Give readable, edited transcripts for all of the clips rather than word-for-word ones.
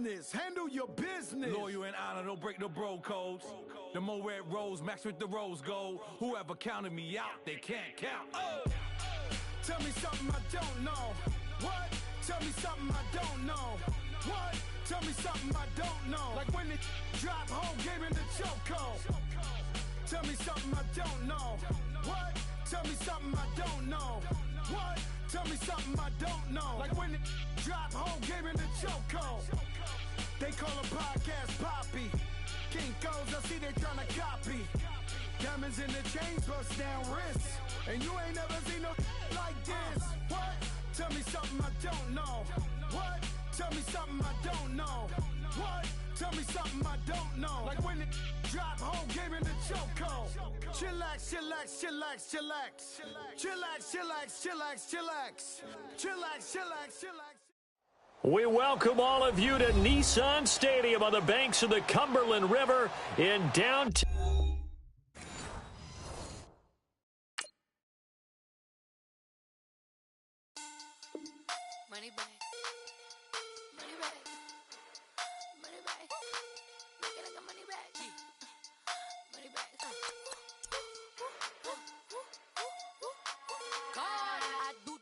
business. Handle your business. Loyal and honor, don't break the bro codes. The more red rose, max with the rose gold. Whoever counted me out, they can't count. Oh! Tell me something I don't know. What? Tell me something I don't know. What? Tell me something I don't know. Like when it drop home, gave him the chokehold. Tell me something I don't know. What? Tell me something I don't know. What? Tell me something I don't know. Like when it drop home, gave him the chokehold. They call a podcast Poppy. Kinkos, I see they tryna copy. Diamonds in the chains, bust down wrists. And you ain't never seen no like this. What? Tell me something I don't know. What? Tell me something I don't know. What? Tell me something I don't know. Like when it drop home, gave him the chokehold. Chillax, chillax, chillax, chillax. Chillax, chillax, chillax, chillax. Chillax, chillax, chillax. We welcome all of you to Nissan Stadium on the banks of the Cumberland River in downtown. Money back. Money back. Money back. Make it like a money back. Money back. God, I do.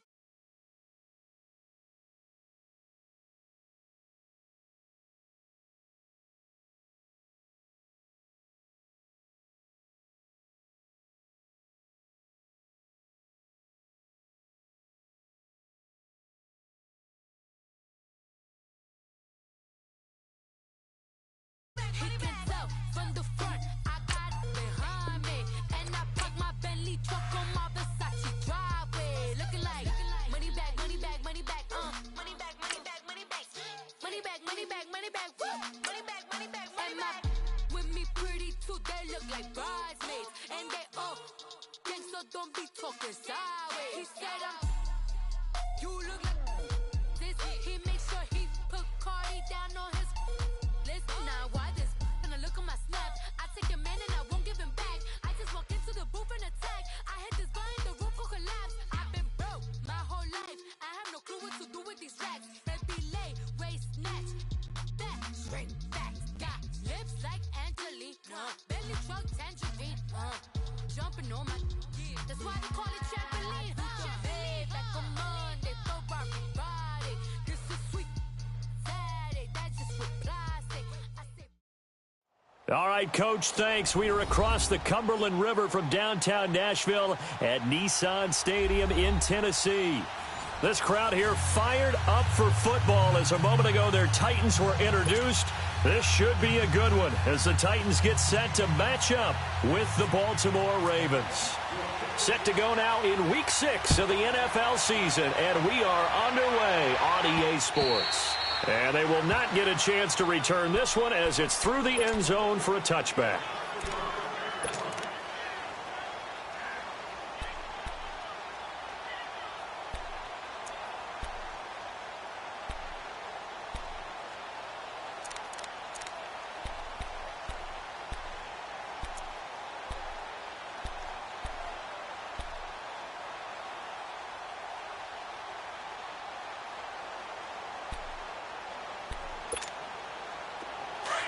He can tell from the front, I got it behind me. And I park my Bentley truck on my Versace driveway. Looking like money back, money back, money back, money back, money back, money back. Money back, money back, money back, woo. Money back, money back, money back. With me pretty too, they look like bridesmaids. And they all gang, so don't be talking sideways. He said you look like this. He makes sure he put Cardi down on his list. Now why this? Gonna look on my snap. I take a man and I won't give him back. I just walk into the booth and attack. I hit this guy and the roof will collapse. I've been broke my whole life. I have no clue what to do with these racks. Baby lay, waist snatch, back, straight back. Got lips like Angelina, belly truck tangerine. Jumping on my, that's why they call it trampoline. Hey, back on Monday, Ferrari body. This is sweet Saturday, that's just with plastic. I say. All right, Coach, thanks. We are across the Cumberland River from downtown Nashville at Nissan Stadium in Tennessee. This crowd here fired up for football as a moment ago their Titans were introduced. This should be a good one as the Titans get set to match up with the Baltimore Ravens. Set to go now in Week 6 of the NFL season, and we are underway on EA Sports. And they will not get a chance to return this one as it's through the end zone for a touchback.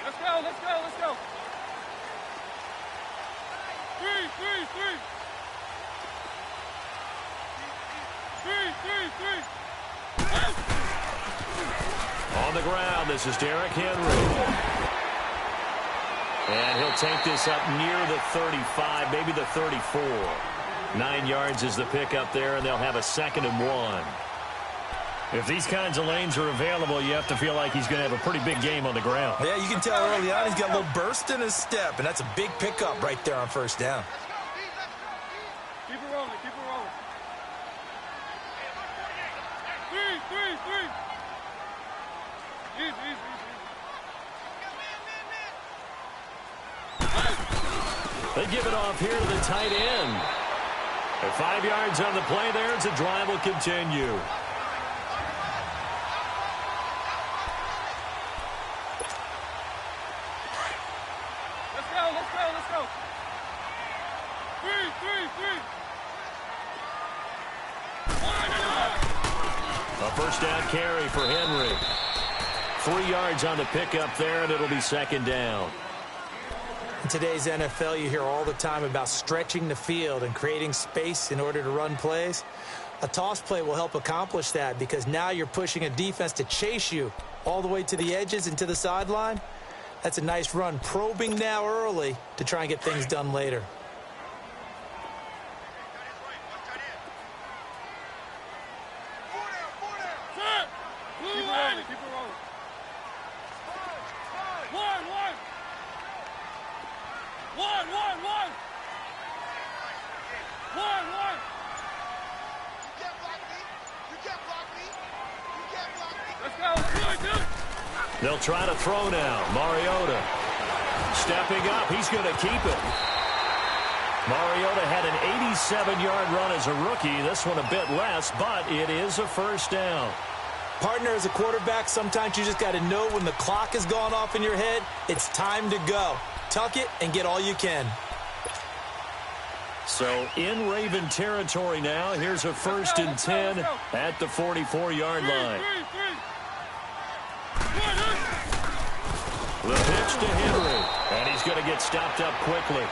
Let's go, let's go, let's go. Three. On the ground, this is Derrick Henry. And he'll take this up near the 35, maybe the 34. 9 yards is the pickup there, and they'll have a 2nd and 1. If these kinds of lanes are available, you have to feel like he's going to have a pretty big game on the ground. Yeah, you can tell early on he's got a little burst in his step, and that's a big pickup right there on first down. Keep it rolling, keep it rolling. Three. Easy. They give it off here to the tight end. At 5 yards on the play there, as the drive will continue. Let's go. Three. A first down carry for Henry. 3 yards on the pickup there, and it'll be second down. In today's NFL, you hear all the time about stretching the field and creating space in order to run plays. A toss play will help accomplish that because now you're pushing a defense to chase you all the way to the edges and to the sideline. That's a nice run, probing now early to try and get things done later. They'll try to throw now. Mariota stepping up. He's going to keep it. Mariota had an 87-yard run as a rookie. This one a bit less, but it is a first down. Partner, as a quarterback, sometimes you just got to know when the clock has gone off in your head, it's time to go. Tuck it and get all you can. So in Raven territory now, here's a 1st and 10 at the 44-yard line. The pitch to Henry, and he's going to get stopped up quickly.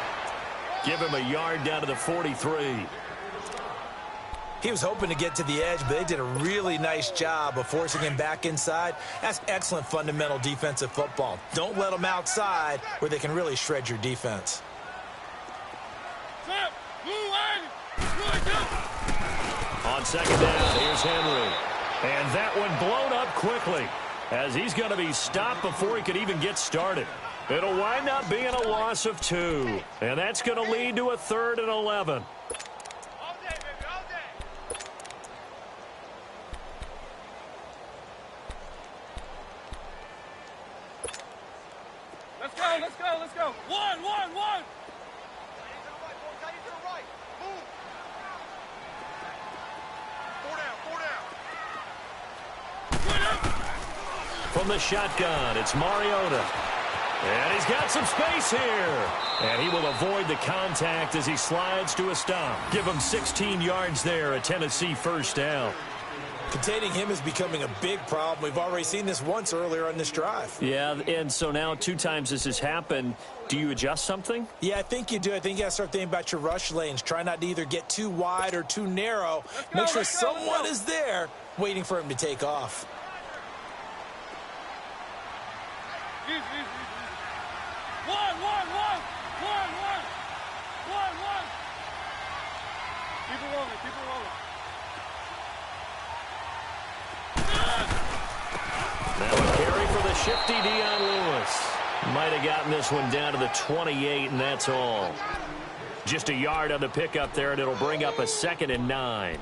Give him a yard down to the 43. He was hoping to get to the edge, but they did a really nice job of forcing him back inside. That's excellent fundamental defensive football. Don't let them outside where they can really shred your defense. On second down, here's Henry. And that one blown up quickly as he's going to be stopped before he could even get started. It'll wind up being a loss of 2. And that's going to lead to a 3rd and 11. Let's go. One. From the shotgun, it's Mariota. And he's got some space here. And he will avoid the contact as he slides to a stop. Give him 16 yards there, a Tennessee first down. Containing him is becoming a big problem. We've already seen this once earlier on this drive. Yeah, and so now 2 times this has happened. Do you adjust something? Yeah, I think you do. I think you got to start thinking about your rush lanes. Try not to either get too wide or too narrow. Make sure someone is there waiting for him to take off. Keep it rolling. That would carry for the shifty Dion Lewis. Might have gotten this one down to the 28, and that's all. Just a yard on the pickup there, and it'll bring up a 2nd and 9.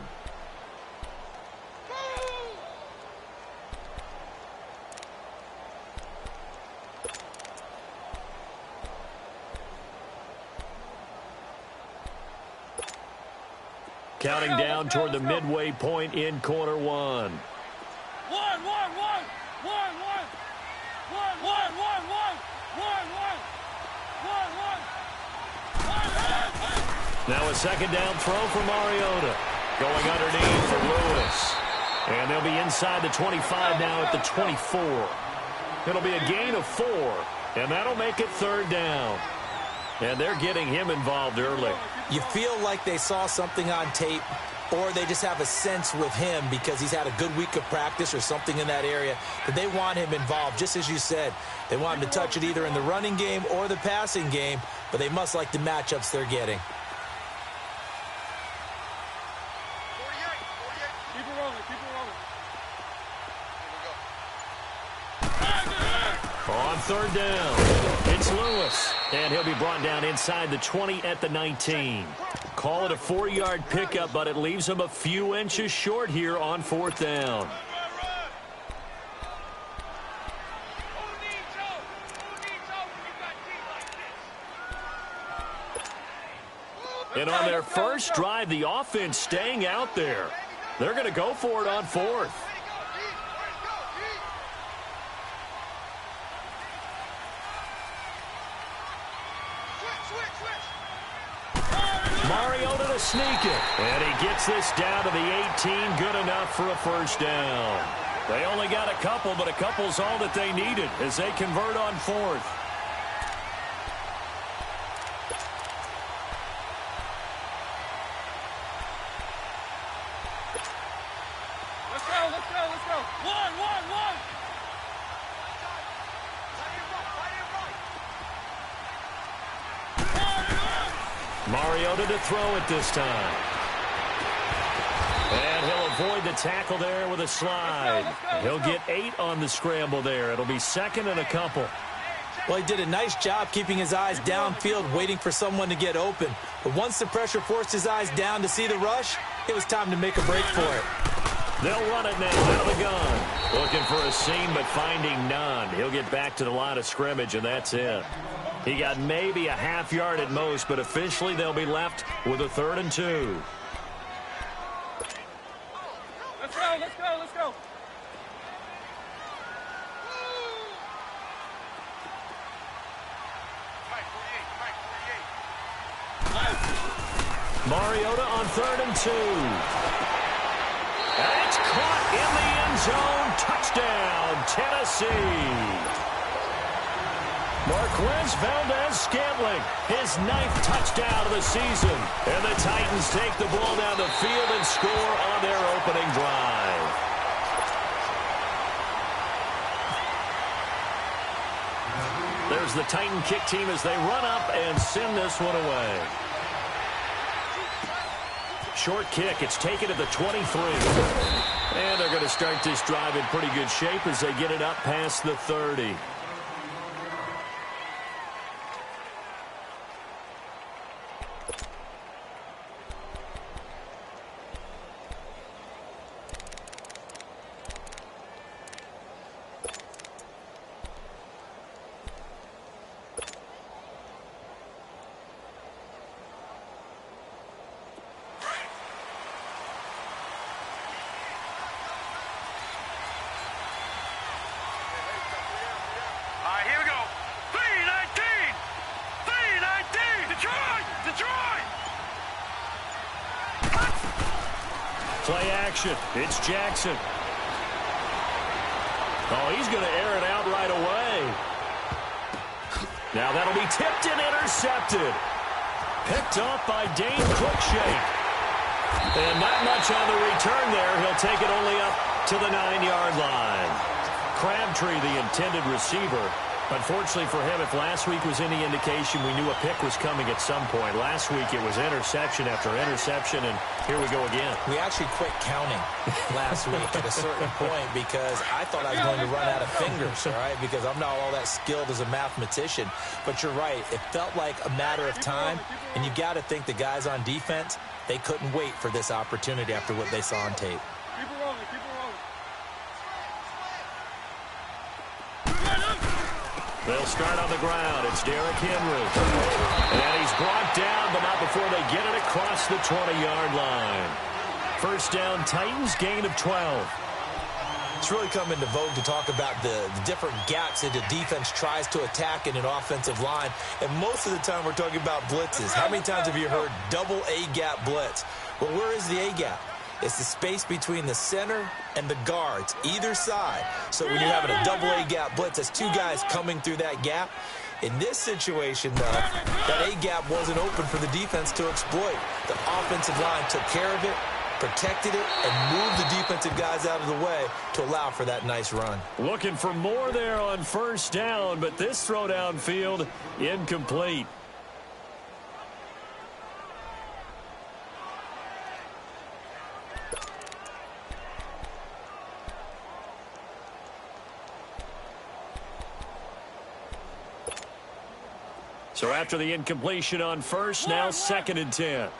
Counting down toward the midway point in quarter 1. Now a 2nd down throw for Mariota. Going underneath for Lewis. And they'll be inside the 25 now at the 24. It'll be a gain of 4. And that'll make it 3rd down. And they're getting him involved early. You feel like they saw something on tape, or they just have a sense with him because he's had a good week of practice or something in that area that they want him involved. Just as you said, they want him to touch it either in the running game or the passing game, but they must like the matchups they're getting. 48. Keep it rolling. On 3rd down, it's Lewis. And he'll be brought down inside the 20 at the 19. Call it a 4-yard pickup, but it leaves him a few inches short here on 4th down. And on their first drive, the offense staying out there. They're going to go for it on 4th. Mariota to sneak it. And he gets this down to the 18. Good enough for a first down. They only got a couple, but a couple's all that they needed as they convert on fourth. Let's go, let's go, let's go. One. Mariota to throw it this time. And he'll avoid the tackle there with a slide. He'll get 8 on the scramble there. It'll be second and a couple. Well, he did a nice job keeping his eyes downfield, waiting for someone to get open. But once the pressure forced his eyes down to see the rush, it was time to make a break for it. They'll run it now out of the gun. Looking for a seam, but finding none. He'll get back to the line of scrimmage, and that's it. He got maybe a half yard at most, but officially they'll be left with a 3rd and 2. Let's go. Mariota on 3rd and 2. And it's caught in the end zone. Touchdown, Tennessee. Marquez Valdez-Scantling, his 9th touchdown of the season. And the Titans take the ball down the field and score on their opening drive. There's the Titan kick team as they run up and send this one away. Short kick. It's taken at the 23. And they're going to start this drive in pretty good shape as they get it up past the 30. Play action. It's Jackson. Oh, he's going to air it out right away. Now that'll be tipped and intercepted. Picked off by Dane Cruikshank. And not much on the return there. He'll take it only up to the 9-yard line. Crabtree, the intended receiver. Unfortunately for him, if last week was any indication, we knew a pick was coming at some point. Last week it was interception after interception, and here we go again. We actually quit counting last week at a certain point because I thought I was going to run out of fingers, all right, because I'm not all that skilled as a mathematician. But you're right. It felt like a matter of time, and you got to think the guys on defense, they couldn't wait for this opportunity after what they saw on tape. Keep it rolling, keep it rolling. They'll start on the ground. It's Derrick Henry. And he's brought down, but not before they get it across the 20-yard line. First down, Titans, gain of 12. It's really come into vogue to talk about the different gaps that the defense tries to attack in an offensive line. And most of the time we're talking about blitzes. How many times have you heard double A-gap blitz? Well, where is the A-gap? It's the space between the center and the guards, either side. So when you're having a double A-gap blitz, that's two guys coming through that gap. In this situation, though, that A-gap wasn't open for the defense to exploit. The offensive line took care of it, protected it, and moved the defensive guys out of the way to allow for that nice run. Looking for more there on first down, but this throw downfield incomplete. So after the incompletion on first, now 2nd and 10.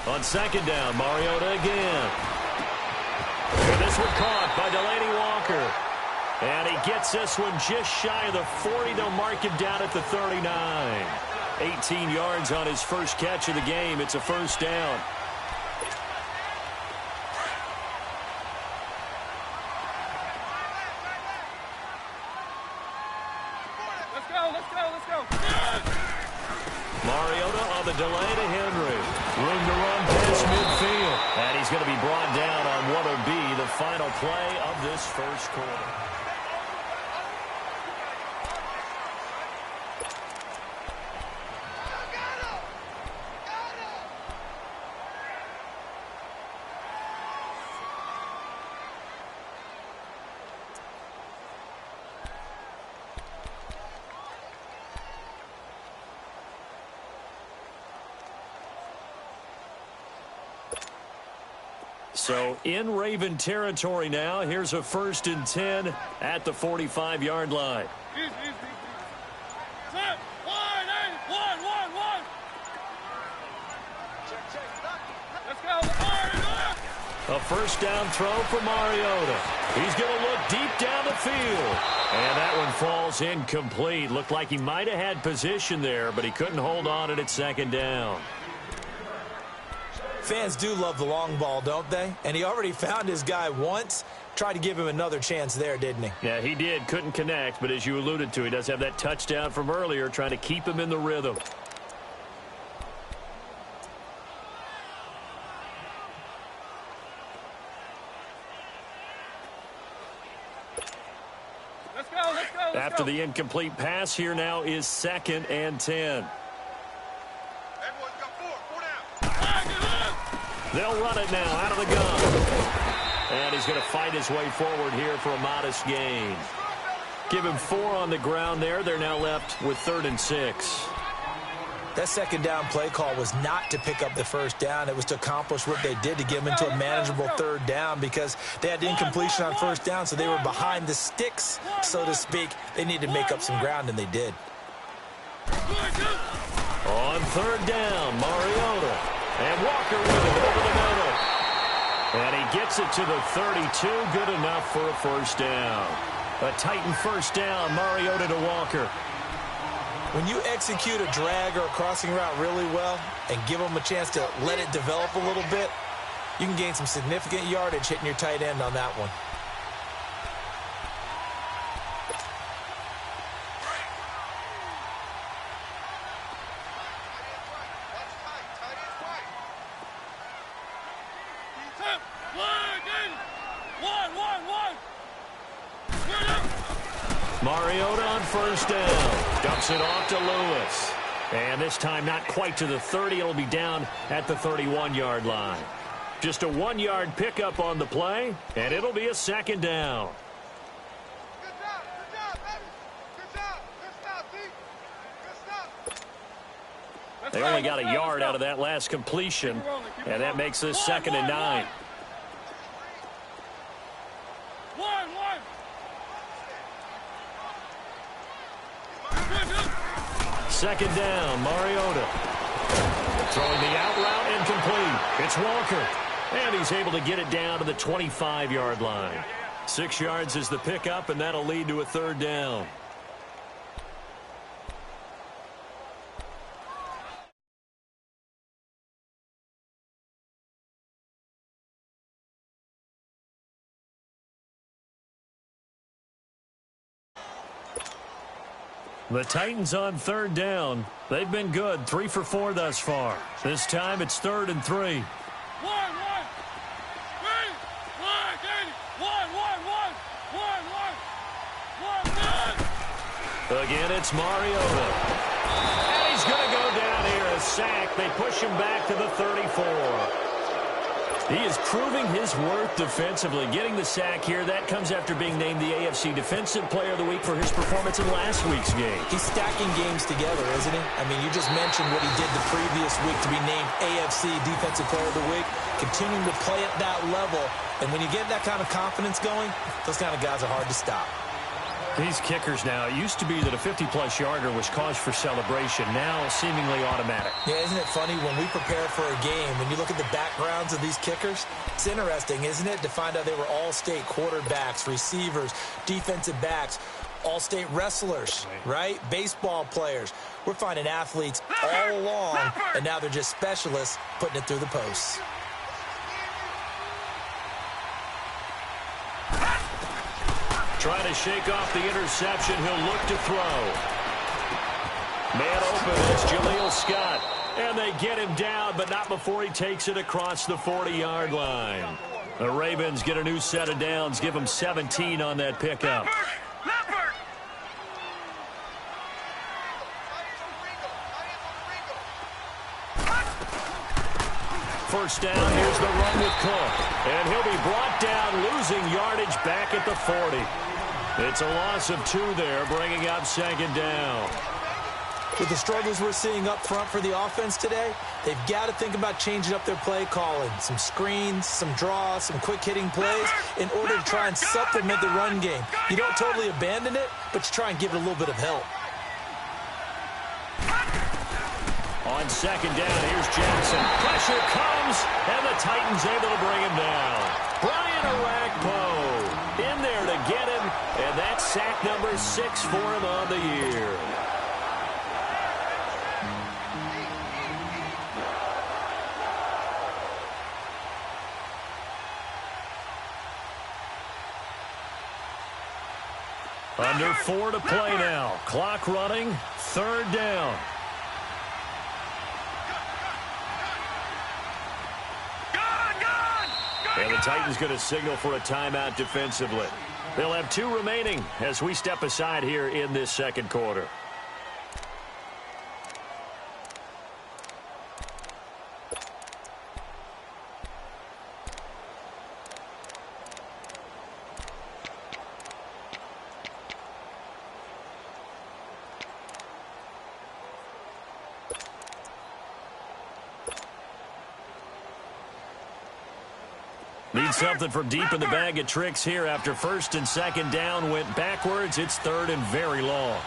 On 2nd down, Mariota again. And this one caught by Delaney Walker. And he gets this one just shy of the 40. They'll mark him down at the 39. 18 yards on his first catch of the game. It's a first down. Let's go, Mariota on the delay to Henry. Room to run past midfield. And he's going to be brought down on what will be the final play of this first quarter. So in Raven territory now. Here's a 1st and 10 at the 45-yard line. Easy. Set. 1, 1. Let's go. A first down throw for Mariota. He's going to look deep down the field. And that one falls incomplete. Looked like he might have had position there, but he couldn't hold on at 2nd down. Fans do love the long ball, don't they? And he already found his guy once. Tried to give him another chance there, didn't he? Yeah, he did. Couldn't connect, but as you alluded to, he does have that touchdown from earlier, trying to keep him in the rhythm. Let's go. After the incomplete pass, here now is 2nd and 10. They'll run it now out of the gun. And he's going to fight his way forward here for a modest gain. Give him 4 on the ground there. They're now left with 3rd and 6. That 2nd down play call was not to pick up the 1st down. It was to accomplish what they did to get them into a manageable 3rd down because they had incompletion on 1st down, so they were behind the sticks, so to speak. They needed to make up some ground, and they did. On 3rd down, Mariota. And Walker with it over the middle. And he gets it to the 32. Good enough for a 1st down. A Titan 1st down, Mariota to Walker. When you execute a drag or a crossing route really well and give them a chance to let it develop a little bit, you can gain some significant yardage hitting your tight end on that one. Mariota on 1st down. Dumps it off to Lewis. And this time not quite to the 30. It'll be down at the 31-yard line. Just a 1-yard pickup on the play, and it'll be a 2nd down. They only got a yard out of that last completion, and that makes this 2nd and 9. 2nd down, Mariota. Throwing the out route incomplete. It's Walker. And he's able to get it down to the 25-yard line. 6 yards is the pickup, and that'll lead to a 3rd down. The Titans on 3rd down. They've been good, 3 for 4 thus far. This time it's 3rd and 3. 1. Again, it's Mariota. And he's going to go down here, a sack. They push him back to the 34. He is proving his worth defensively. Getting the sack here, that comes after being named the AFC Defensive Player of the Week for his performance in last week's game. He's stacking games together, isn't he? I mean, you just mentioned what he did the previous week to be named AFC Defensive Player of the Week. Continuing to play at that level. And when you get that kind of confidence going, those kind of guys are hard to stop. These kickers now, it used to be that a 50-plus yarder was cause for celebration. Now, seemingly automatic. Yeah, isn't it funny when we prepare for a game, when you look at the backgrounds of these kickers, it's interesting, isn't it, to find out they were all-state quarterbacks, receivers, defensive backs, all-state wrestlers, right? Baseball players. We're finding athletes all along, and now they're just specialists putting it through the posts. Trying to shake off the interception. He'll look to throw. Man open, it's Jaleel Scott. And they get him down, but not before he takes it across the 40-yard line. The Ravens get a new set of downs, give them 17 on that pickup. First down, here's the run with Cook. And he'll be brought down, losing yardage back at the 40. It's a loss of 2 there, bringing up second down. With the struggles we're seeing up front for the offense today, they've got to think about changing up their play calling. Some screens, some draws, some quick-hitting plays in order to try and supplement the run game. You don't totally abandon it, but you try and give it a little bit of help. On second down, here's Jackson. Pressure comes, and the Titans able to bring him down. Brian Orakpo in there to get him, and that's sack number 6 for him on the year. Under 4 to play now. Clock running. Third down. And the Titans going to signal for a timeout defensively. They'll have 2 remaining as we step aside here in this second quarter. Need something from deep in the bag of tricks here after first and second down went backwards. It's third and very long.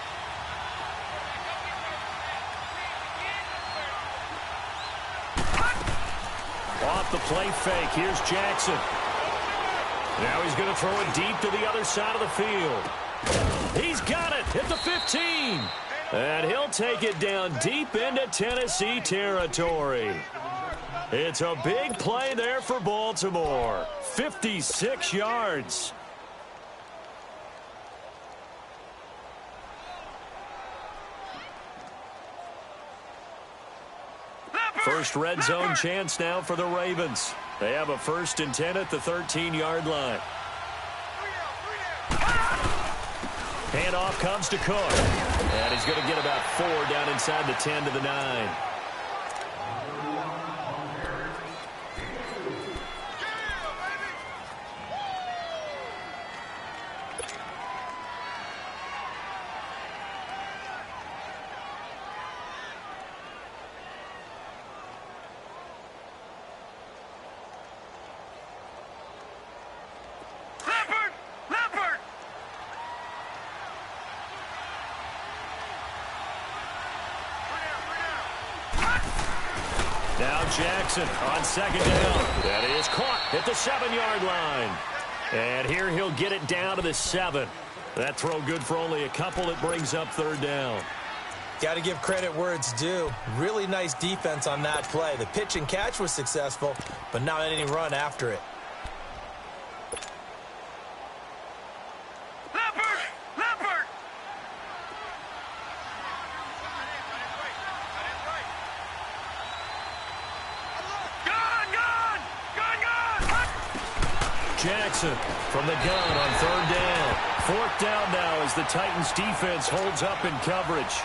Off the play fake. Here's Jackson. Now he's going to throw it deep to the other side of the field. He's got it at the 15. And he'll take it down deep into Tennessee territory. It's a big play there for Baltimore. 56 yards. First red zone chance now for the Ravens. They have a 1st and 10 at the 13-yard line. Handoff comes to Cook. And he's going to get about 4 down inside the 10 to the 9. Now Jackson on second down. That is caught at the 7-yard line. And here he'll get it down to the 7. That throw good for only a couple. It brings up third down. Got to give credit where it's due. Really nice defense on that play. The pitch and catch was successful, but not any run after it. Jackson from the gun on third down. 4th down now as the Titans defense holds up in coverage.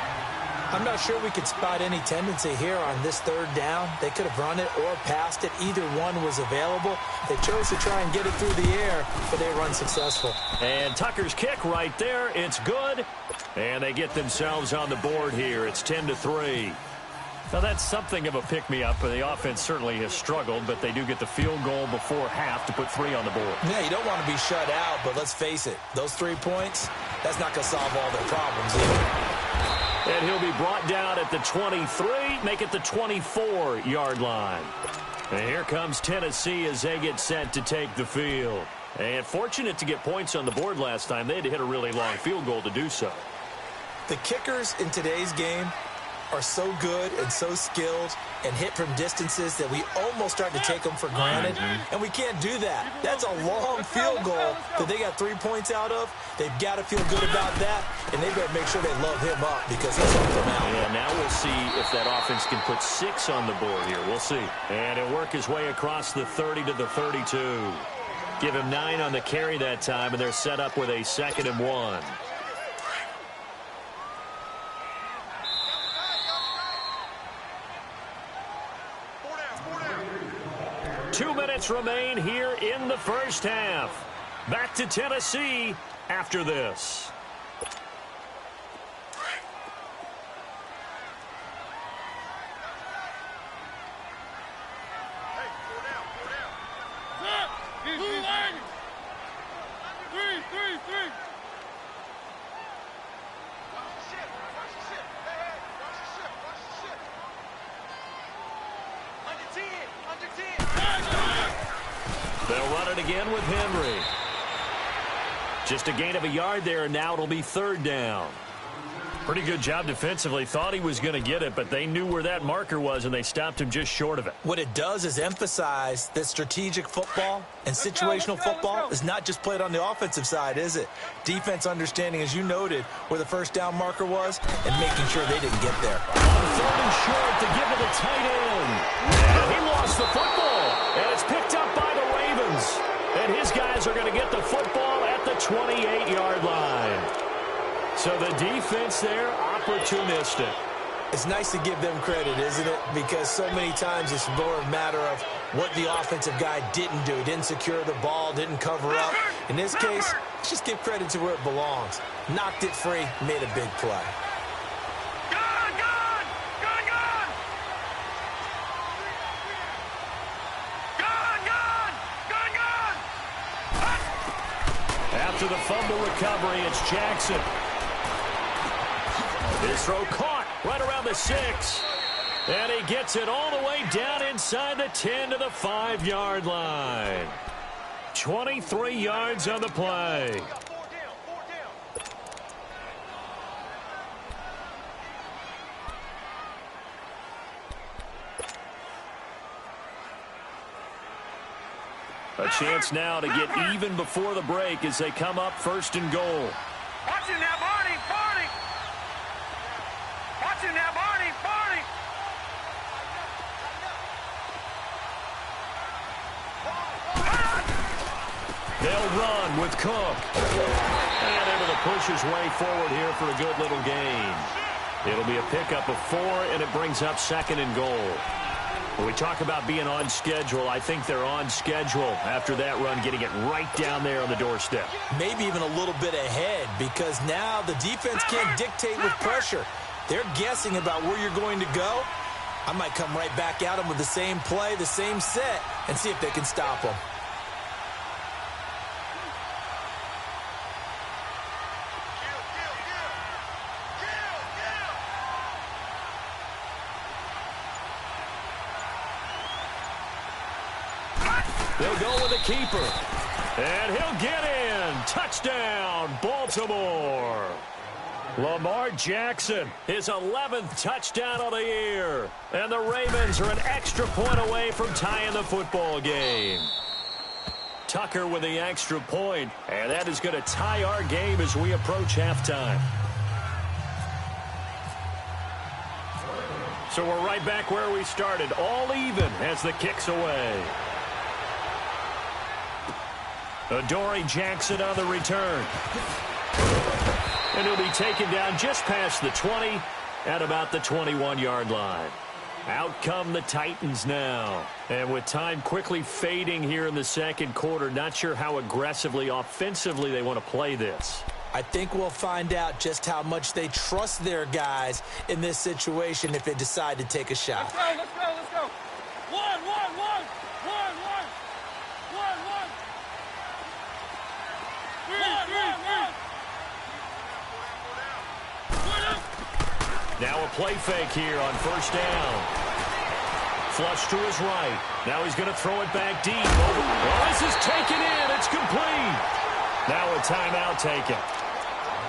I'm not sure we could spot any tendency here on this third down. They could have run it or passed it. Either one was available. They chose to try and get it through the air, but they run successful. And Tucker's kick right there. It's good. And they get themselves on the board here. It's 10-3. Now, that's something of a pick-me-up. The offense certainly has struggled, but they do get the field goal before half to put 3 on the board. Yeah, you don't want to be shut out, but let's face it. Those 3 points, that's not going to solve all their problems either. And he'll be brought down at the 23, make it the 24-yard line. And here comes Tennessee as they get set to take the field. And fortunate to get points on the board last time. They had to hit a really long field goal to do so. The kickers in today's game are so good and so skilled and hit from distances that we almost start to take them for granted, and we can't do that. That's a long field goal that they got 3 points out of. They've got to feel good about that, and they better make sure they love him up because he's helped them out. Yeah, now we'll see if that offense can put 6 on the board here. We'll see. And he'll work his way across the 30 to the 32. Give him 9 on the carry that time, and they're set up with a 2nd and 1. 2 minutes remain here in the first half. Back to Tennessee after this. They'll run it again with Henry. Just a gain of a yard there, and now it'll be 3rd down. Pretty good job defensively. Thought he was going to get it, but they knew where that marker was, and they stopped him just short of it. What it does is emphasize that strategic football and situational football is not just played on the offensive side, is it? Defense understanding, as you noted, where the first down marker was and making sure they didn't get there. On 3rd and short to give to the tight end. And he lost the football, and it's picked up by the Ravens. And his guys are going to get the football at the 28-yard line. So the defense there, opportunistic. It's nice to give them credit, isn't it? Because so many times it's more a matter of what the offensive guy didn't do. Didn't secure the ball, didn't cover up. In this case, let's just give credit to where it belongs. Knocked it free, made a big play. After the fumble recovery, it's Jackson. His throw caught right around the 6. And he gets it all the way down inside the 10 to the 5-yard line. 23 yards on the play. A chance now to get even before the break as they come up 1st and goal. Watching that, Barney! Barney! Watching that, Barney! Barney! They'll run with Cook. And able to push his way forward here for a good little gain. It'll be a pickup of 4, and it brings up 2nd and goal. When we talk about being on schedule, I think they're on schedule after that run, getting it right down there on the doorstep. Maybe even a little bit ahead because now the defense can't dictate with pressure. They're guessing about where you're going to go. I might come right back at them with the same play, the same set, and see if they can stop them. They'll go with the keeper. And he'll get in. Touchdown, Baltimore. Lamar Jackson, his 11th touchdown of the year. And the Ravens are an extra point away from tying the football game. Tucker with the extra point. And that is going to tie our game as we approach halftime. So we're right back where we started. All even as the kick's away. Adoree Jackson on the return. And he'll be taken down just past the 20 at about the 21-yard line. Out come the Titans now. And with time quickly fading here in the 2nd quarter, not sure how aggressively, offensively they want to play this. I think we'll find out just how much they trust their guys in this situation if they decide to take a shot. Let's go, let's go, let's go. One. Now a play fake here on 1st down. Flush to his right. Now he's going to throw it back deep. This is taken in. It's complete. Now a timeout taken.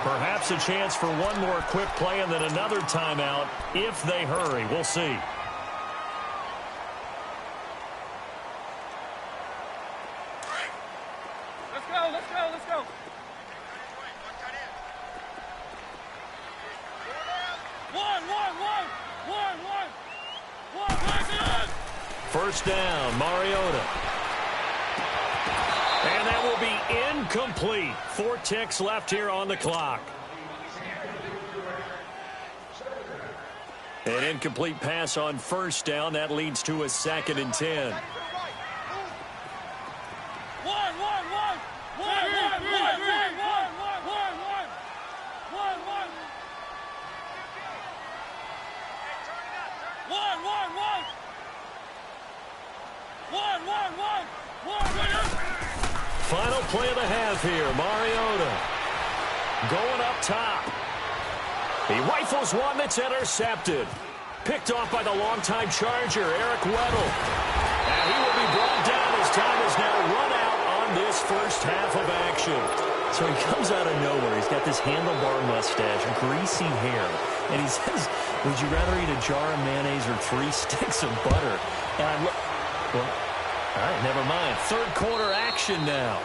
Perhaps a chance for one more quick play and then another timeout if they hurry. We'll see. Let's go, let's go, let's go. One. First down, Mariota. And that will be incomplete. 4 ticks left here on the clock. An incomplete pass on first down. That leads to a 2nd and 10. Final play of the half here. Mariota going up top. He rifles one that's intercepted. Picked off by the longtime Charger, Eric Weddle. And he will be brought down as time is now run out on this first half of action. So he comes out of nowhere. He's got this handlebar mustache, greasy hair. And he says, would you rather eat a jar of mayonnaise or 3 sticks of butter? And I look, well, all right, never mind. Third quarter action now.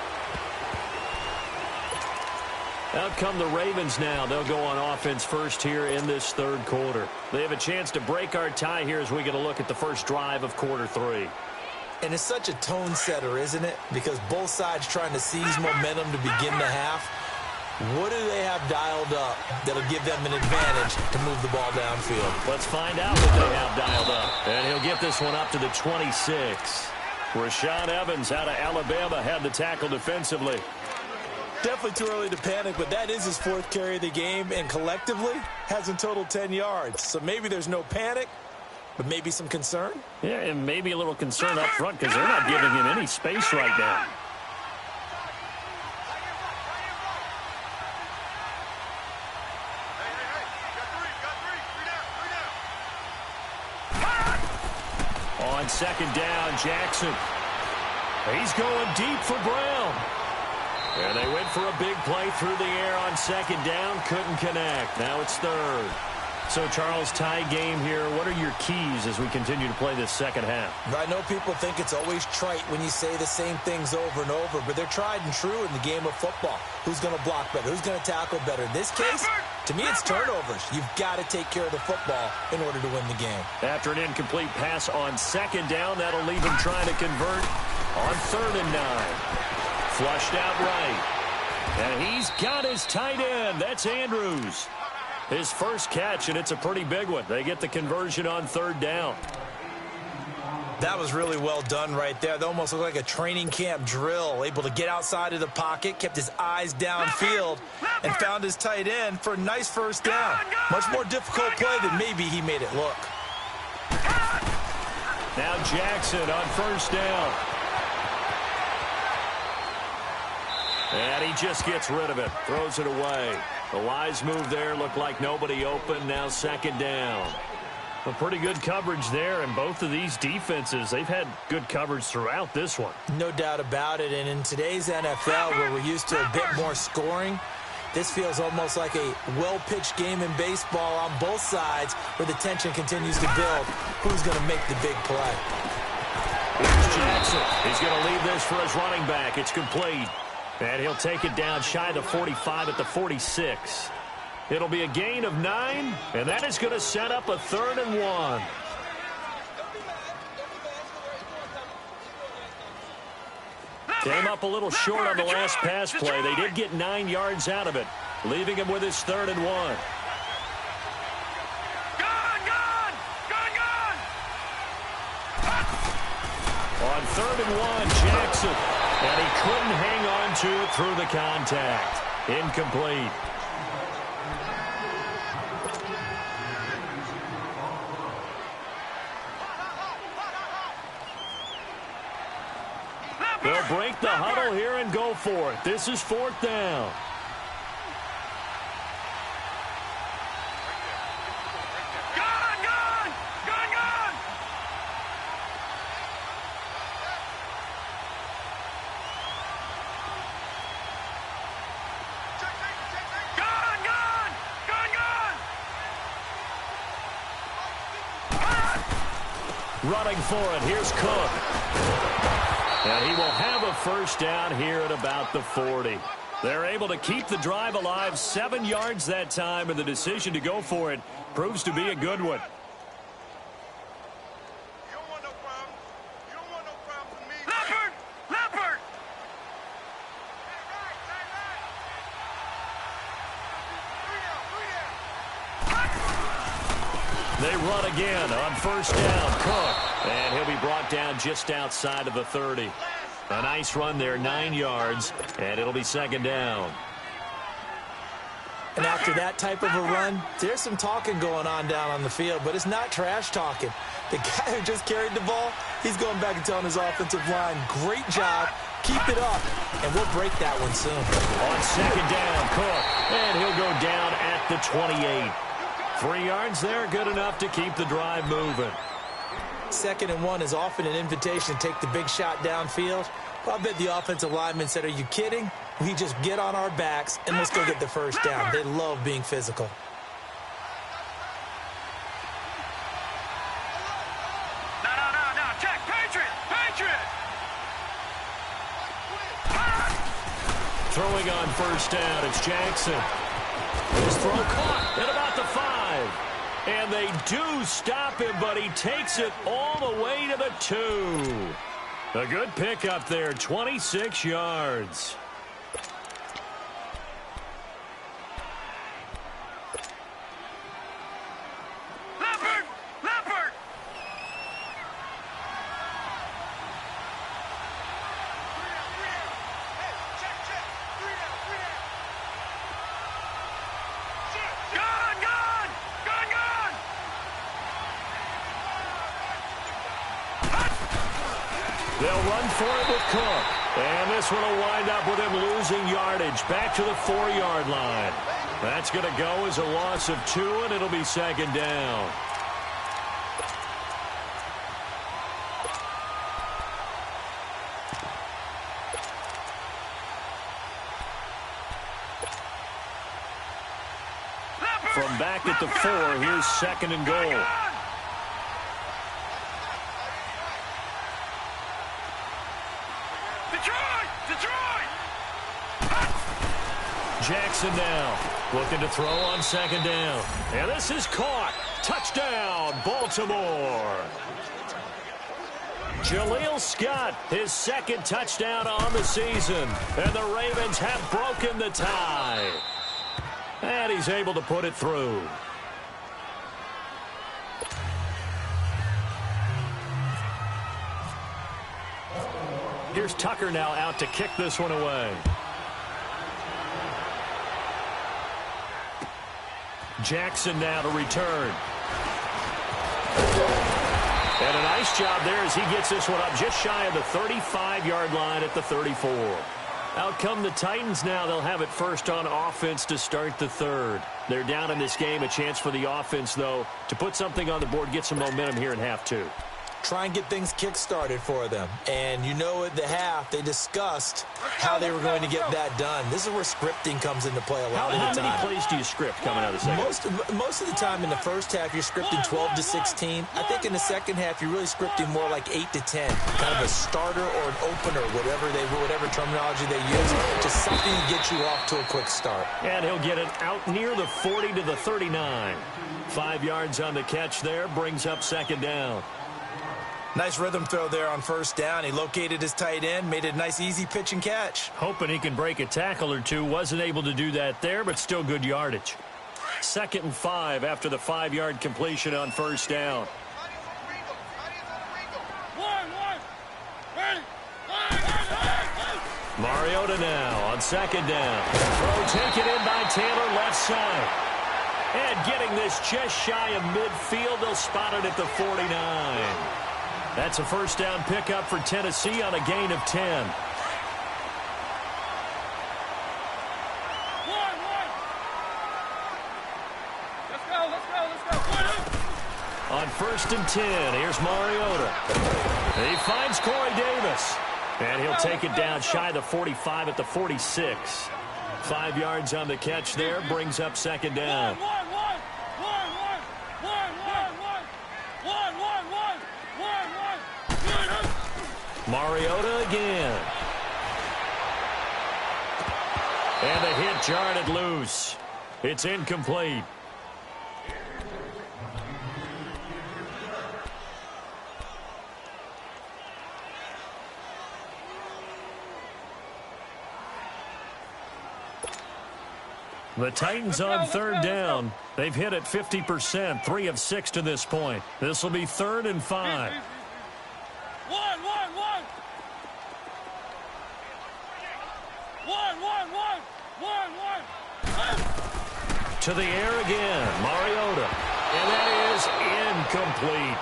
Out come the Ravens now. They'll go on offense first here in this third quarter. They have a chance to break our tie here as we get a look at the first drive of quarter 3. And it's such a tone setter, isn't it? Because both sides trying to seize momentum to begin the half. What do they have dialed up that'll give them an advantage to move the ball downfield? Let's find out what they have dialed up. And he'll get this one up to the 26. Rashaan Evans out of Alabama had the tackle defensively. Definitely too early to panic, but that is his 4th carry of the game, and collectively has in total 10 yards. So maybe there's no panic, but maybe some concern. Yeah, and maybe a little concern up front because they're not giving him any space right now. On second down, Jackson. He's going deep for Brown. And they went for a big play through the air on second down. Couldn't connect. Now it's third. So, Charles, tie game here. What are your keys as we continue to play this second half? I know people think it's always trite when you say the same things over and over, but they're tried and true in the game of football. Who's going to block better? Who's going to tackle better? In this case, to me, it's turnovers. You've got to take care of the football in order to win the game. After an incomplete pass on second down, that'll leave him trying to convert on 3rd and 9. Flushed out right. And he's got his tight end. That's Andrews. His first catch, and it's a pretty big one. They get the conversion on 3rd down. That was really well done right there. That almost looked like a training camp drill. Able to get outside of the pocket, kept his eyes downfield, and found his tight end for a nice first down. Much more difficult play than maybe he made it look. Now Jackson on first down. And he just gets rid of it. Throws it away. The wise move there. Looked like nobody open. Now second down. A pretty good coverage there. And both of these defenses, they've had good coverage throughout this one. No doubt about it. And in today's NFL, where we're used to a bit more scoring, this feels almost like a well-pitched game in baseball on both sides where the tension continues to build. Who's going to make the big play? Here's Jackson. He's going to leave this for his running back. It's complete. And he'll take it down shy of the 45 at the 46. It'll be a gain of 9, and that is going to set up a 3rd and 1. Came up a little short on the last pass play. They did get 9 yards out of it, leaving him with his 3rd and 1. On 3rd and 1, Jackson. And he couldn't hang on to it through the contact. Incomplete. They'll break the huddle here and go for it. This is 4th down. Running for it, here's Cook. And he will have a first down here at about the 40. They're able to keep the drive alive, 7 yards that time, and the decision to go for it proves to be a good one. They run again on first down. Cook. And he'll be brought down just outside of the 30. A nice run there, 9 yards, and it'll be second down. And after that type of a run, there's some talking going on down on the field, but it's not trash talking. The guy who just carried the ball, he's going back and telling his offensive line, great job, keep it up, and we'll break that one soon. On second down, Cook, and he'll go down at the 28. 3 yards there, good enough to keep the drive moving. 2nd and 1 is often an invitation to take the big shot downfield. Well, I bet the offensive lineman said, are you kidding? We just get on our backs and let's go get the first down. They love being physical. No. Check. Patriot. Throwing on first down, it's Jackson. His throw caught at about the 5. And they do stop him, but he takes it all the way to the 2. A good pickup there, 26 yards. Leopard! They'll run for it with Cook. And this one will wind up with him losing yardage back to the 4-yard line. That's going to go as a loss of 2, and it'll be second down. From back at the 4, here's second and goal. Jackson now looking to throw on second down. And this is caught. Touchdown, Baltimore. Jaleel Scott, his 2nd touchdown on the season. And the Ravens have broken the tie. And he's able to put it through. Here's Tucker now out to kick this one away. Jackson now to return. And a nice job there as he gets this one up just shy of the 35-yard line at the 34. Out come the Titans now. They'll have it first on offense to start the 3rd. They're down in this game. A chance for the offense, though, to put something on the board, get some momentum here in half 2. Try and get things kick-started for them. And you know at the half, they discussed how they were going to get that done. This is where scripting comes into play a lot of the time. How many plays do you script coming out of the second? Most of the time in the first half, you're scripting 12 to 16. I think in the second half, you're really scripting more like 8 to 10. Kind of a starter or an opener, whatever terminology they use. Just something to get you off to a quick start. And he'll get it out near the 40 to the 39. 5 yards on the catch there, brings up second down. Nice rhythm throw there on first down. He located his tight end, made it a nice, easy pitch and catch. Hoping he can break a tackle or two. Wasn't able to do that there, but still good yardage. 2nd and 5 after the 5-yard completion on first down. Mariota now on second down. Throw taken in by Taylor left side. And getting this just shy of midfield, they'll spot it at the 49. That's a first down pickup for Tennessee on a gain of 10. Let's go. On 1st and 10, here's Mariota. He finds Corey Davis. And he'll take it down shy of the 45 at the 46. 5 yards on the catch there, brings up second down. One. Mariota again. And the hit jarred it loose. It's incomplete. The Titans on third down. They've hit it 50%, 3 of 6 to this point. This will be 3rd and 5. One. To the air again, Mariota. And that is incomplete.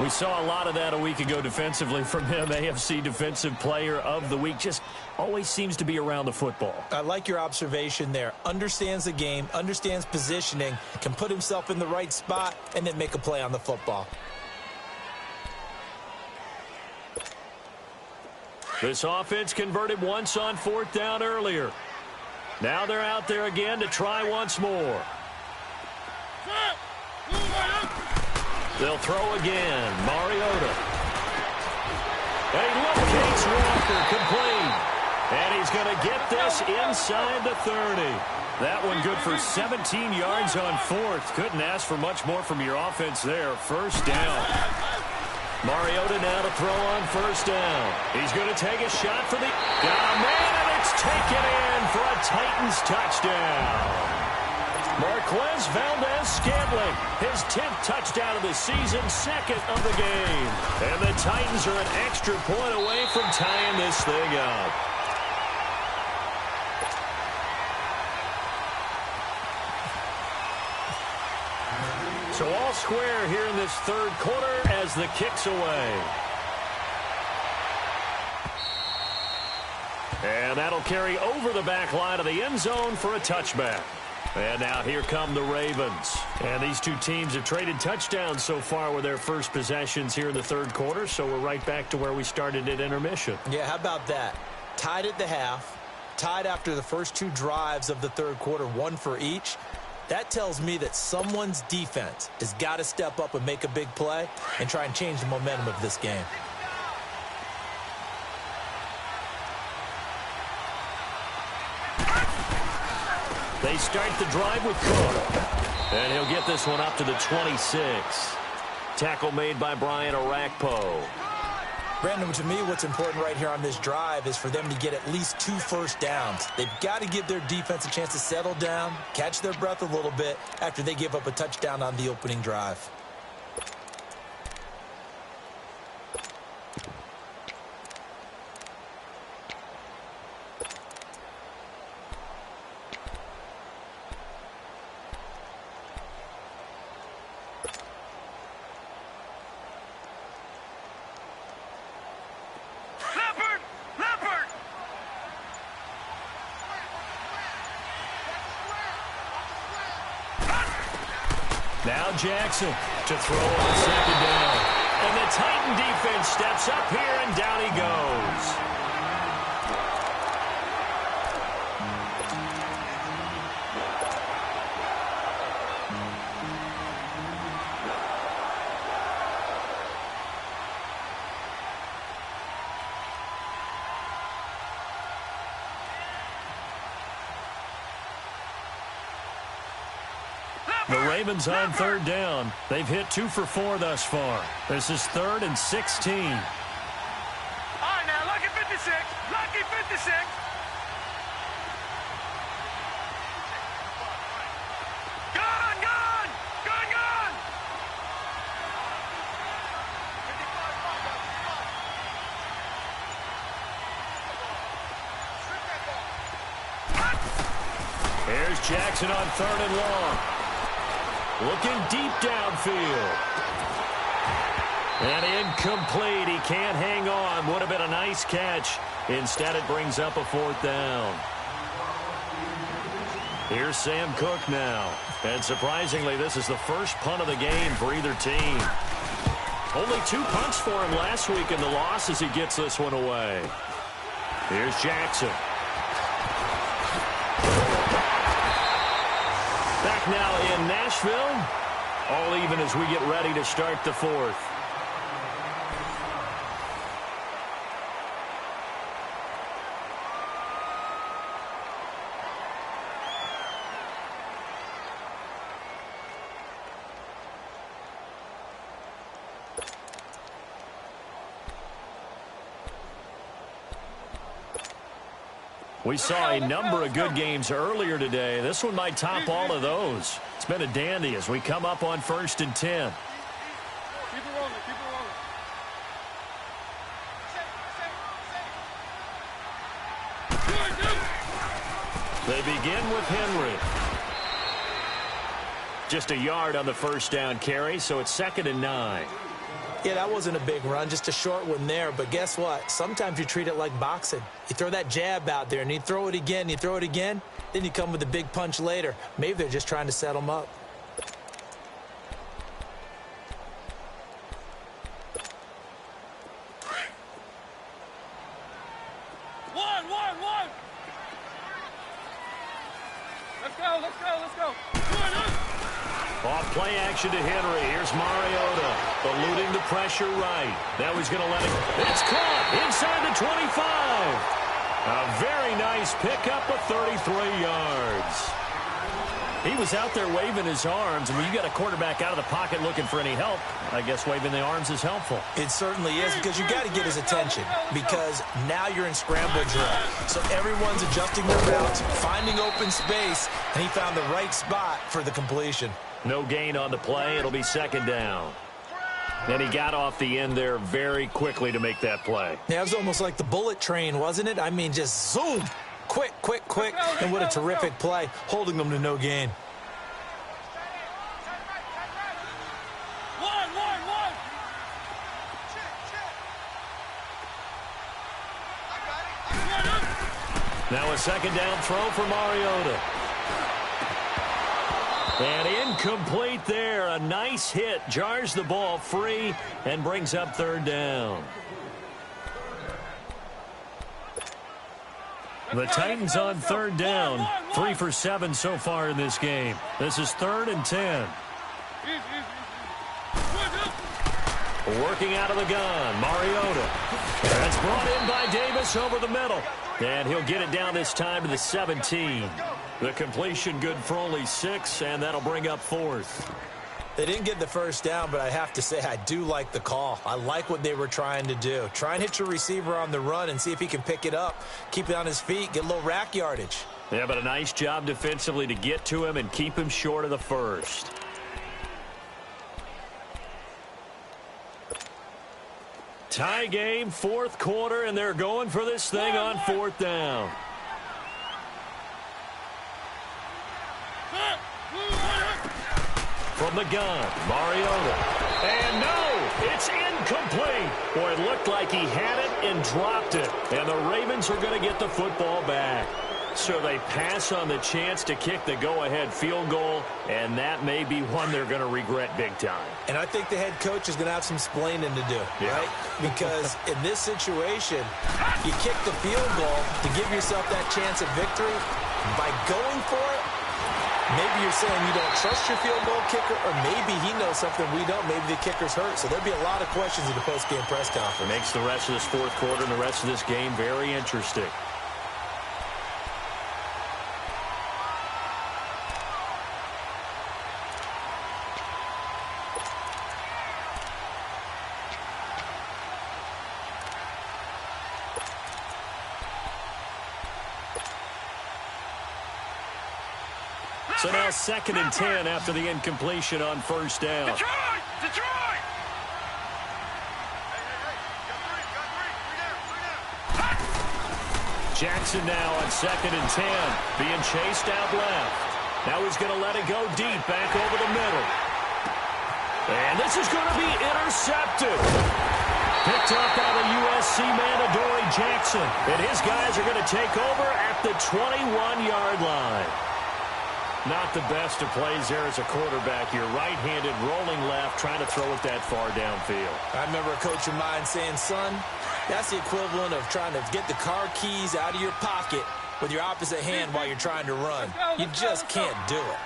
We saw a lot of that a week ago defensively from him. AFC Defensive Player of the Week. Just always seems to be around the football. I like your observation there. Understands the game, understands positioning, can put himself in the right spot, and then make a play on the football. This offense converted once on 4th down earlier. Now they're out there again to try once more. They'll throw again. Mariota. And he locates Walker, complete. And he's going to get this inside the 30. That one good for 17 yards on 4th. Couldn't ask for much more from your offense there. 1st down. Mariota now to throw on 1st down. He's going to take a shot for the... Got a man, and it's taken in for a Titans touchdown. Marquez Valdez-Scantling, his 10th touchdown of the season, 2nd of the game. And the Titans are an extra point away from tying this thing up. So all square here in this 3rd quarter as the kick's away. And that'll carry over the back line of the end zone for a touchback. And now here come the Ravens. And these two teams have traded touchdowns so far with their first possessions here in the 3rd quarter, so we're right back to where we started at intermission. Yeah, how about that? Tied at the half, tied after the first 2 drives of the 3rd quarter, 1 for each. That tells me that someone's defense has got to step up and make a big play and try and change the momentum of this game. They start the drive with Cook. And he'll get this one up to the 26. Tackle made by Brian Orakpo. Brandon, to me, what's important right here on this drive is for them to get at least 2 first downs. They've got to give their defense a chance to settle down, catch their breath a little bit after they give up a touchdown on the opening drive. Now Jackson to throw on 2nd down. And the Titan defense steps up here, and down he goes. The Ravens on 3rd down. They've hit 2 for 4 thus far. This is 3rd and 16. All right, now, lucky 56. Lucky 56. Gun, gun! Gun, gun! Here's Jackson on 3rd and long. Looking deep downfield. And incomplete. He can't hang on. Would have been a nice catch. Instead, it brings up a 4th down. Here's Sam Cook now. And surprisingly, this is the first punt of the game for either team. Only 2 punts for him last week in the loss as he gets this one away. Here's Jackson. Back now in Nashville. All even as we get ready to start the 4th. We saw a number of good games earlier today. This one might top all of those. It's been a dandy as we come up on 1st and 10. Keep it rolling, keep it rolling. They begin with Henry. Just a yard on the first down carry, so it's 2nd and 9. Yeah, that wasn't a big run, just a short one there. But guess what? Sometimes you treat it like boxing. You throw that jab out there, and you throw it again, then you come with a big punch later. Maybe they're just trying to set them up. One. Let's go. Off play action to Henry. Here's Mariota, eluding the pressure right. Now he's going to let it. It's caught inside the 25. A very nice pickup of 33 yards. He was out there waving his arms, and when you got a quarterback out of the pocket looking for any help, I guess waving the arms is helpful. It certainly is, because you got to get his attention, because now you're in scramble drill. So everyone's adjusting their routes, finding open space, and he found the right spot for the completion. No gain on the play. It'll be 2nd down. And he got off the end there very quickly to make that play. Yeah, it was almost like the bullet train, wasn't it? I mean, just zoom. Quick. And what a terrific play, holding them to no gain. One. Now a 2nd down throw for Mariota. And incomplete there. A nice hit. Jars the ball free and brings up 3rd down. The Titans on 3rd down. 3 for 7 so far in this game. This is 3rd and 10. Working out of the gun. Mariota. That's brought in by Davis over the middle. And he'll get it down this time to the 17. The completion good for only 6, and that'll bring up 4th. They didn't get the first down, but I have to say I do like the call. I like what they were trying to do. Try and hit your receiver on the run and see if he can pick it up. Keep it on his feet, get a little rack yardage. Yeah, but a nice job defensively to get to him and keep him short of the first. Tie game, 4th quarter, and they're going for this thing on 4th down. From the gun, Mariota. And no, it's incomplete. Boy, it looked like he had it and dropped it. And the Ravens are going to get the football back. So they pass on the chance to kick the go-ahead field goal, and that may be one they're going to regret big time. And I think the head coach is going to have some explaining to do, right? Because in this situation, you kick the field goal to give yourself that chance at victory. By going for it, maybe you're saying you don't trust your field goal kicker, or maybe he knows something we don't. Maybe the kicker's hurt. So there'll be a lot of questions in the post-game press conference. Makes the rest of this 4th quarter and the rest of this game very interesting. So now 2nd and 10 after the incompletion on 1st down. Detroit! Jackson now on 2nd and 10, being chased out left. Now he's going to let it go deep, back over the middle. And this is going to be intercepted. Picked up by the USC man, Adoree Jackson. And his guys are going to take over at the 21-yard line. Not the best of plays there as a quarterback. You're right-handed, rolling left, trying to throw it that far downfield. I remember a coach of mine saying, son, that's the equivalent of trying to get the car keys out of your pocket with your opposite hand while you're trying to run. You just can't do it.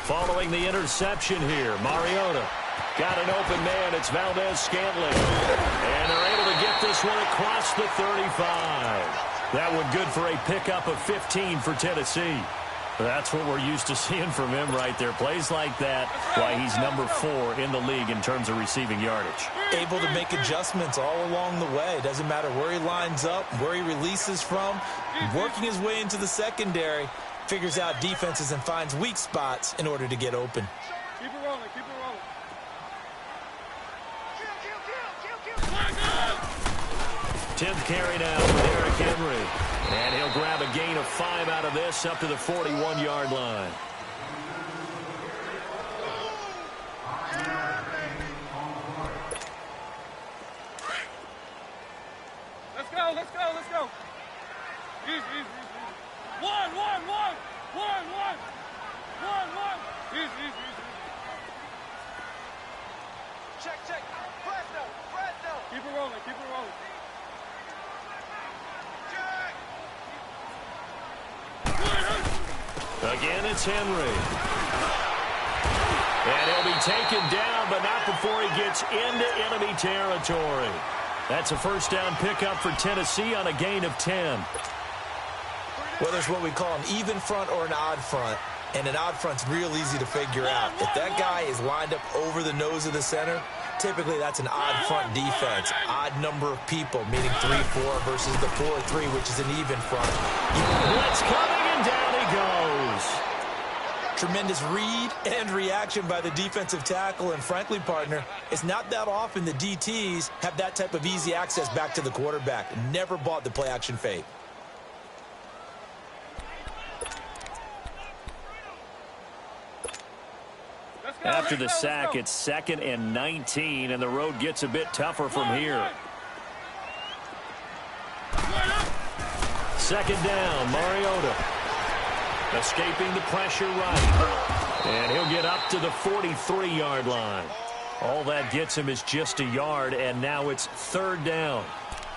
Following the interception here, Mariota got an open man. It's Valdez-Scantling. And they're able to get this one across the 35. That one good for a pickup of 15 for Tennessee. That's what we're used to seeing from him right there. Plays like that, why he's number 4 in the league in terms of receiving yardage. Able to make adjustments all along the way. Doesn't matter where he lines up, where he releases from. Working his way into the secondary, figures out defenses and finds weak spots in order to get open. Keep it rolling, keep it rolling. 10th carry now for Derrick Henry. And he'll grab a gain of 5 out of this up to the 41-yard line. Let's go, let's go, let's go. Easy, easy, easy. One. Easy, easy, easy. Check. Fresno. Keep it rolling, keep it rolling. Again, it's Henry. And he'll be taken down, but not before he gets into enemy territory. That's a first down pickup for Tennessee on a gain of 10. Whether it's what we call an even front or an odd front, and an odd front's real easy to figure out. If that guy is lined up over the nose of the center, typically that's an odd front defense. Odd number of people, meaning 3-4 versus the 4-3, which is an even front. Blitz coming, and down he goes. Tremendous read and reaction by the defensive tackle, and frankly, partner, it's not that often the DTs have that type of easy access back to the quarterback. Never bought the play-action fake. After the sack, it's 2nd and 19, and the road gets a bit tougher from here. 2nd down, Mariota. Escaping the pressure right. And he'll get up to the 43-yard line. All that gets him is just a yard, and now it's 3rd down.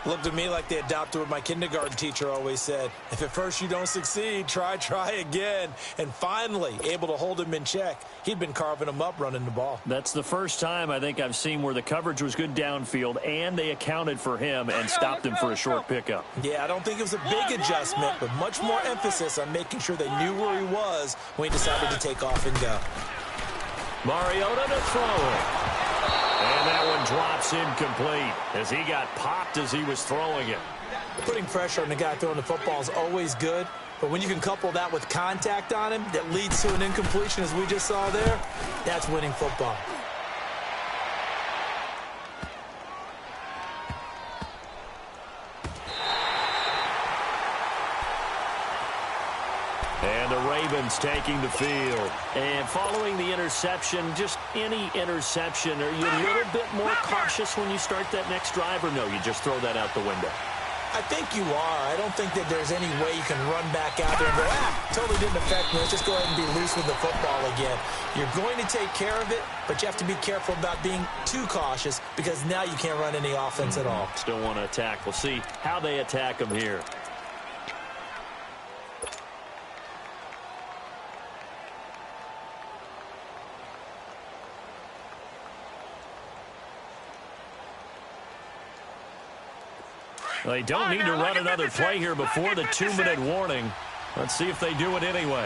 Looked to me like they adopted what my kindergarten teacher always said. If at first you don't succeed, try again. And finally, able to hold him in check. He'd been carving him up running the ball. That's the first time I think I've seen where the coverage was good downfield, and they accounted for him and stopped him for a short pickup. Yeah, I don't think it was a big adjustment, but much more emphasis on making sure they knew where he was when he decided to take off and go. Mariota to throw it. And that one drops incomplete as he got popped as he was throwing it. Putting pressure on the guy throwing the football is always good, but when you can couple that with contact on him that leads to an incompletion, as we just saw there, that's winning football. And the Ravens taking the field. And following the interception, just any interception, are you a little bit more cautious when you start that next drive, or no, you just throw that out the window? I think you are. I don't think that there's any way you can run back out there and go, totally didn't affect me. Let's just go ahead and be loose with the football again. You're going to take care of it, but you have to be careful about being too cautious because now you can't run any offense at all. Still want to attack. We'll see how they attack them here. They don't need to run another play here before the 2-minute warning. Let's see if they do it anyway.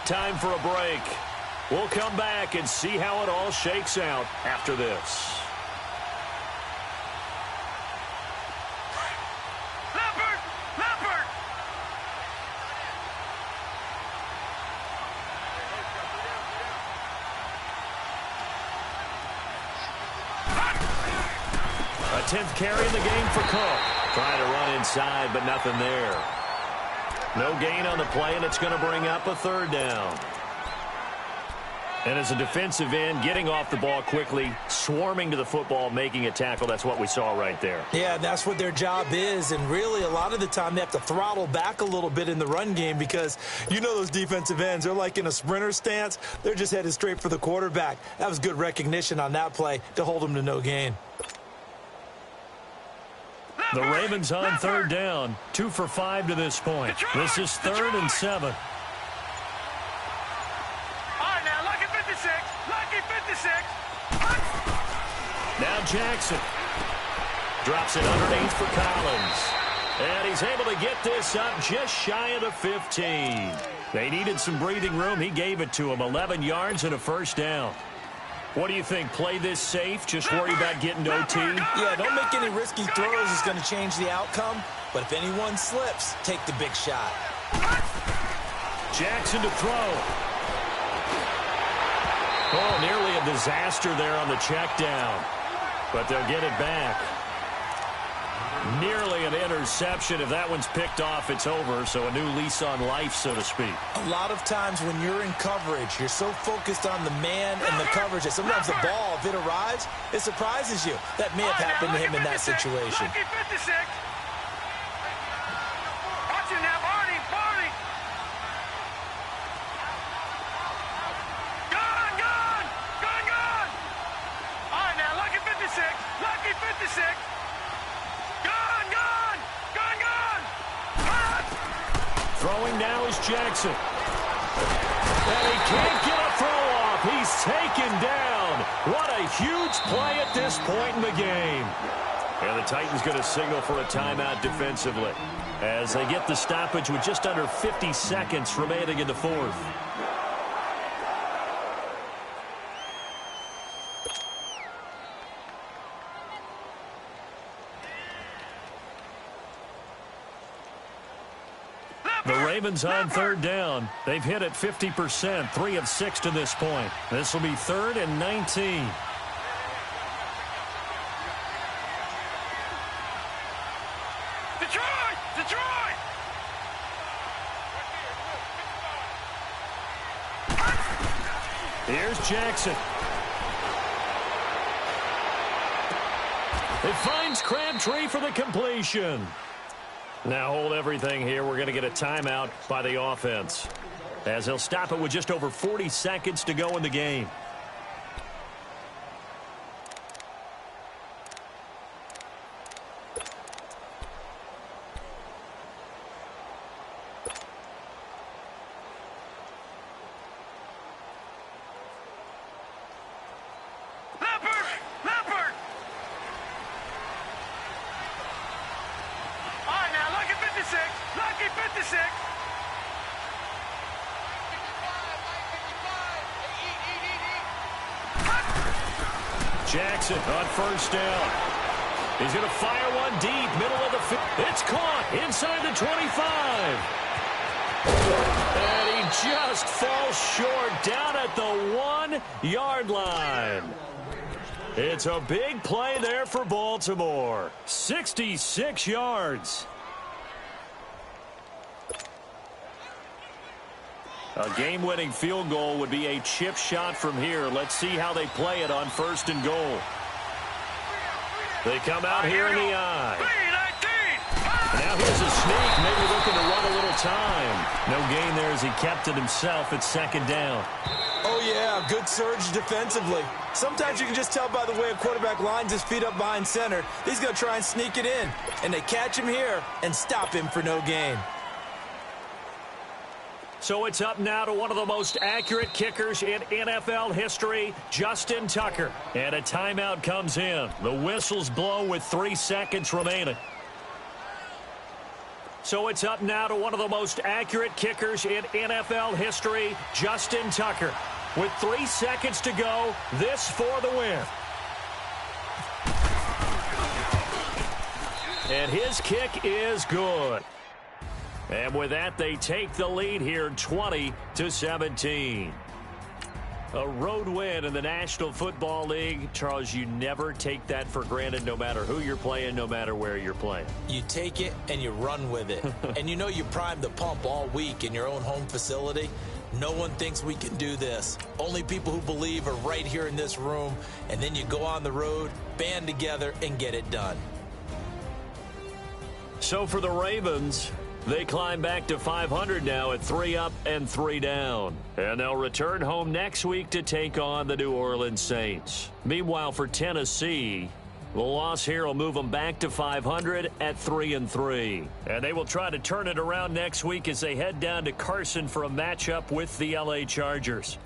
Time for a break. We'll come back and see how it all shakes out after this. A 10th carry in the game for Cook. Trying to run inside, but nothing there. No gain on the play, and it's going to bring up a 3rd down. And as a defensive end, getting off the ball quickly, swarming to the football, making a tackle, that's what we saw right there. Yeah, and that's what their job is. And really, a lot of the time, they have to throttle back a little bit in the run game because you know those defensive ends, they're like in a sprinter stance. They're just headed straight for the quarterback. That was good recognition on that play to hold them to no gain. The Ravens on 3rd down, 2 for 5 to this point. This is 3rd and 7. All right, now, lucky 56. Lucky 56. Now Jackson drops it underneath for Collins. And he's able to get this up just shy of the 15. They needed some breathing room. He gave it to them. 11 yards and a first down. What do you think? Play this safe? Just worry about getting OT? Yeah, don't make any risky throws. It's going to change the outcome. But if anyone slips, take the big shot. Jackson to throw. Oh, nearly a disaster there on the check down. But they'll get it back. Nearly an interception. If that one's picked off, it's over. So a new lease on life, so to speak. A lot of times when you're in coverage, you're so focused on the man and the coverage that sometimes the ball, if it arrives, it surprises you. That may have happened to him in that situation. Lucky 56. Watch him now, Barney. Gone. All right, now, Lucky 56. Lucky 56. Throwing now is Jackson. And he can't get a throw off. He's taken down. What a huge play at this point in the game. And the Titans going to signal for a timeout defensively as they get the stoppage with just under 50 seconds remaining in the fourth. The Ravens on third down. They've hit it 50%, 3 of 6 to this point. This will be 3rd and 19. Detroit! Here's Jackson. It finds Crabtree for the completion. Now hold everything here. We're going to get a timeout by the offense, as they'll stop it with just over 40 seconds to go in the game. Leopard! All right, now, Lucky 56. Lucky 56. Jackson on first down. He's going to fire one deep, middle of the field. It's caught inside the 25. And he just falls short down at the 1-yard line. It's a big play there for Baltimore. 66 yards. A game-winning field goal would be a chip shot from here. Let's see how they play it on 1st and goal. They come out here in the eye. Now here's a sneak, maybe looking to run a little time. No gain there as he kept it himself at 2nd down. Oh, yeah, good surge defensively. Sometimes you can just tell by the way a quarterback lines his feet up behind center. He's going to try and sneak it in. And they catch him here and stop him for no gain. So it's up now to one of the most accurate kickers in NFL history, Justin Tucker. And a timeout comes in. The whistles blow with 3 seconds remaining. So it's up now to one of the most accurate kickers in NFL history, Justin Tucker. With 3 seconds to go, this for the win. And his kick is good. And with that, they take the lead here 20-17. A road win in the National Football League. Charles, you never take that for granted no matter who you're playing, no matter where you're playing. You take it and you run with it. And you know you primed the pump all week in your own home facility. No one thinks we can do this. Only people who believe are right here in this room. And then you go on the road, band together, and get it done. So for the Ravens, they climb back to 500 now at 3 up and 3 down. And they'll return home next week to take on the New Orleans Saints. Meanwhile, for Tennessee, the loss here will move them back to 500 at 3-3. And they will try to turn it around next week as they head down to Carson for a matchup with the LA Chargers.